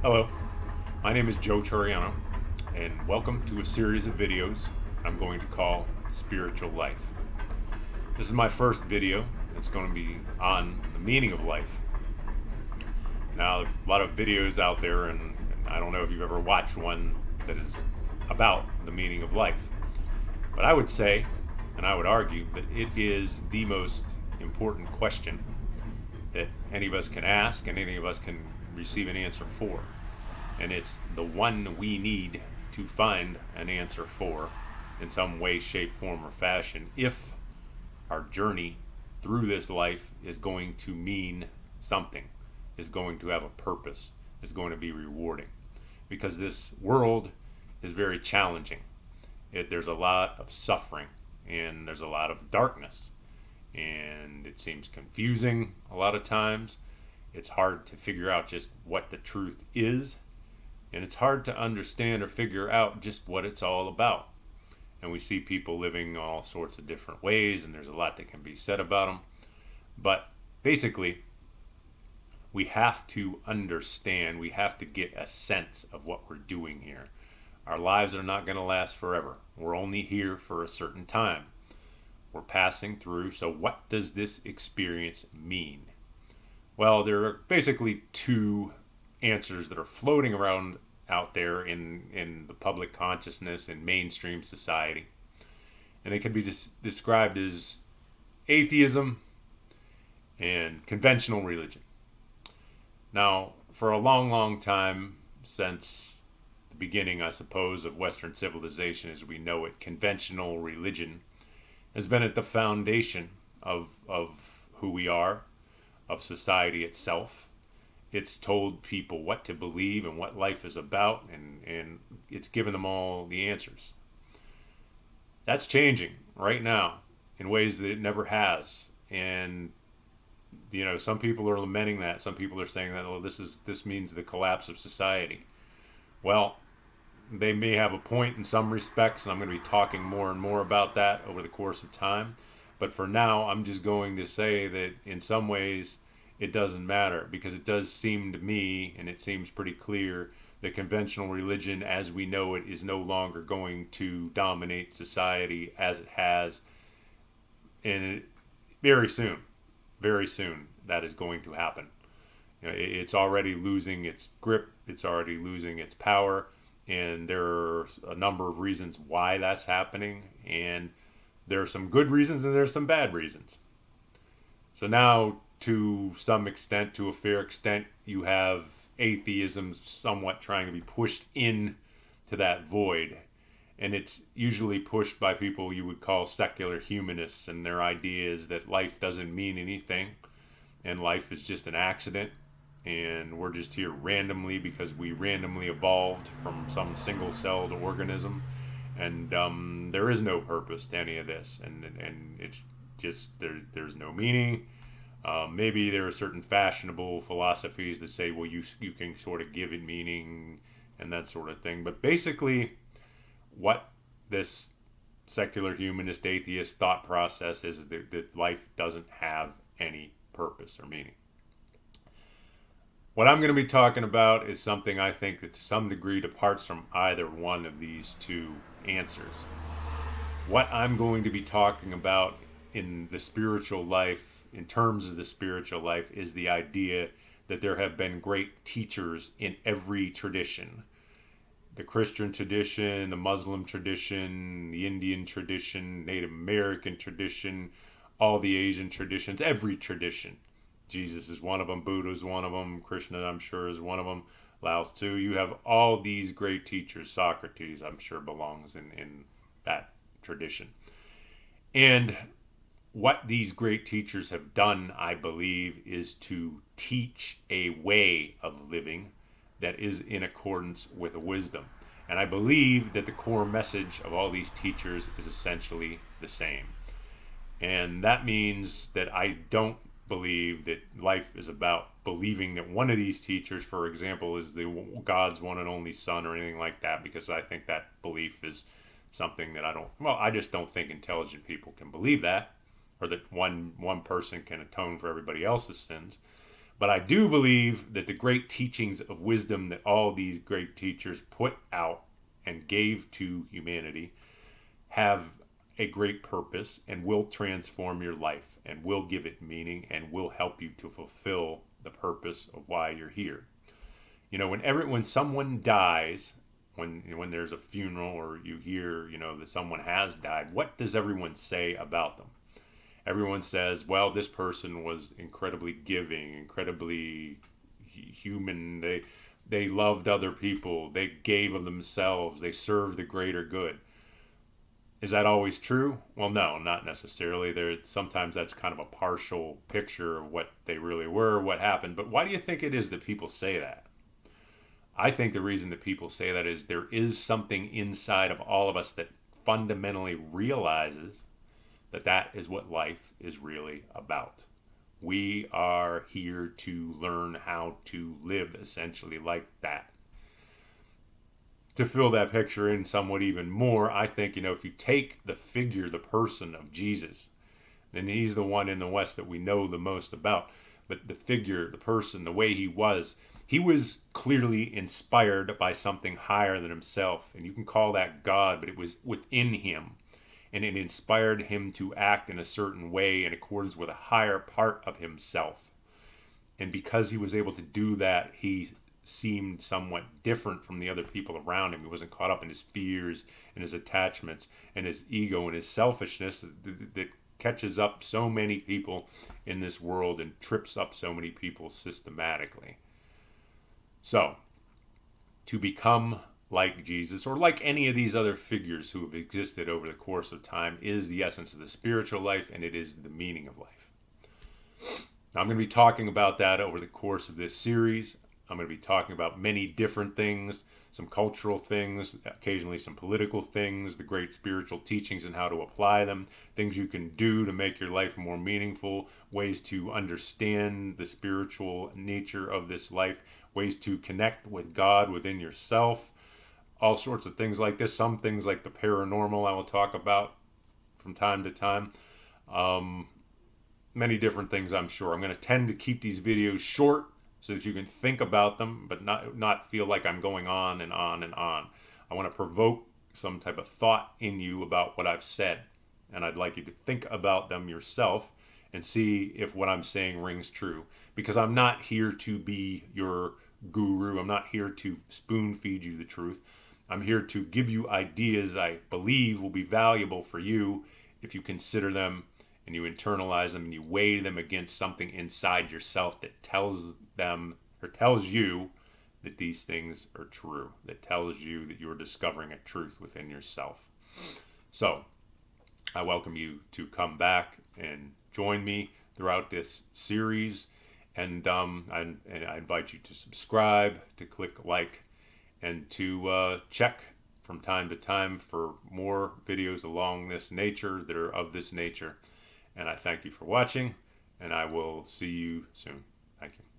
Hello, my name is Joe Toriano, and welcome to a series of videos I'm going to call Spiritual Life. This is my first video. It's going to be on the meaning of life. Now, a lot of videos out there, and I don't know if you've ever watched one that is about the meaning of life. But I would say, and I would argue, that it is the most important question that any of us can ask and any of us can receive an answer for. And it's the one we need to find an answer for in some way, shape, form, or fashion if our journey through this life is going to mean something, is going to have a purpose, is going to be rewarding. Because this world is very challenging. There's a lot of suffering and there's a lot of darkness. And it seems confusing a lot of times. It's hard to figure out just what the truth is, and it's hard to understand or figure out just what it's all about. And we see people living all sorts of different ways, and there's a lot that can be said about them. But basically, we have to understand, we have to get a sense of what we're doing here. Our lives are not going to last forever. We're only here for a certain time. We're passing through, so what does this experience mean? Well, there are basically two answers that are floating around out there in the public consciousness and mainstream society. And they can be described as atheism and conventional religion. Now, for a long, long time, since the beginning, I suppose, of Western civilization as we know it, conventional religion has been at the foundation of who we are, of society itself. It's told people what to believe and what life is about, and it's given them all the answers. That's changing right now in ways that it never has. And some people are lamenting that. Some people are saying that, oh, this means the collapse of society. Well, they may have a point in some respects, and I'm going to be talking more and more about that over the course of time. But for now, I'm just going to say that in some ways it doesn't matter, because it does seem to me, and it seems pretty clear, that conventional religion as we know it is no longer going to dominate society as it has. And very soon, that is going to happen. It's already losing its grip, it's already losing its power, and there are a number of reasons why that's happening. And there are some good reasons and there's some bad reasons. So now, to some extent, to a fair extent, you have atheism somewhat trying to be pushed in to that void. And it's usually pushed by people you would call secular humanists, and their idea is that life doesn't mean anything and life is just an accident, and we're just here randomly because we randomly evolved from some single-celled organism, and there is no purpose to any of this, and it's just there's no meaning. Maybe there are certain fashionable philosophies that say, well, you can sort of give it meaning and that sort of thing. But basically, what this secular humanist atheist thought process is that life doesn't have any purpose or meaning. What I'm going to be talking about is something I think that to some degree departs from either one of these two answers. What I'm going to be talking about in the spiritual life, in terms of the spiritual life, is the idea that there have been great teachers in every tradition. The Christian tradition, the Muslim tradition, the Indian tradition, Native American tradition, all the Asian traditions, every tradition. Jesus is one of them, Buddha is one of them, Krishna, I'm sure, is one of them, Lao Tzu. You have all these great teachers. Socrates, I'm sure, belongs in that tradition. And what these great teachers have done, I believe, is to teach a way of living that is in accordance with wisdom. And I believe that the core message of all these teachers is essentially the same. And that means that I don't believe that life is about believing that one of these teachers, for example, is God's one and only son or anything like that, because I think that belief is something that I just don't think intelligent people can believe that, or that one person can atone for everybody else's sins. But I do believe that the great teachings of wisdom that all these great teachers put out and gave to humanity have a great purpose and will transform your life and will give it meaning and will help you to fulfill the purpose of why you're here. You know, when someone dies, when there's a funeral or you hear, that someone has died, what does everyone say about them? Everyone says, well, this person was incredibly giving, incredibly human. They loved other people. They gave of themselves. They served the greater good. Is that always true? Well, no, not necessarily. Sometimes that's kind of a partial picture of what they really were, what happened. But why do you think it is that people say that? I think the reason that people say that is there is something inside of all of us that fundamentally realizes that that is what life is really about. We are here to learn how to live essentially like that. To fill that picture in somewhat even more, I think, if you take the figure, the person of Jesus, then he's the one in the West that we know the most about. But the figure, the person, the way he was clearly inspired by something higher than himself. And you can call that God, but it was within him. And it inspired him to act in a certain way in accordance with a higher part of himself. And because he was able to do that, he seemed somewhat different from the other people around him. He wasn't caught up in his fears and his attachments and his ego and his selfishness that catches up so many people in this world and trips up so many people systematically. So, to become like Jesus, or like any of these other figures who have existed over the course of time, is the essence of the spiritual life, and it is the meaning of life. Now, I'm going to be talking about that over the course of this series. I'm going to be talking about many different things, some cultural things, occasionally some political things, the great spiritual teachings and how to apply them, things you can do to make your life more meaningful, ways to understand the spiritual nature of this life, ways to connect with God within yourself, all sorts of things like this. Some things like the paranormal I will talk about from time to time. Many different things, I'm sure. I'm going to tend to keep these videos short so that you can think about them, but not feel like I'm going on and on and on. I want to provoke some type of thought in you about what I've said, and I'd like you to think about them yourself and see if what I'm saying rings true. Because I'm not here to be your guru. I'm not here to spoon feed you the truth. I'm here to give you ideas I believe will be valuable for you if you consider them and you internalize them and you weigh them against something inside yourself that tells you that these things are true, that tells you that you're discovering a truth within yourself. So I welcome you to come back and join me throughout this series, and I invite you to subscribe, to click like, and to check from time to time for more videos along this nature that are of this nature. And I thank you for watching, and I will see you soon. Thank you.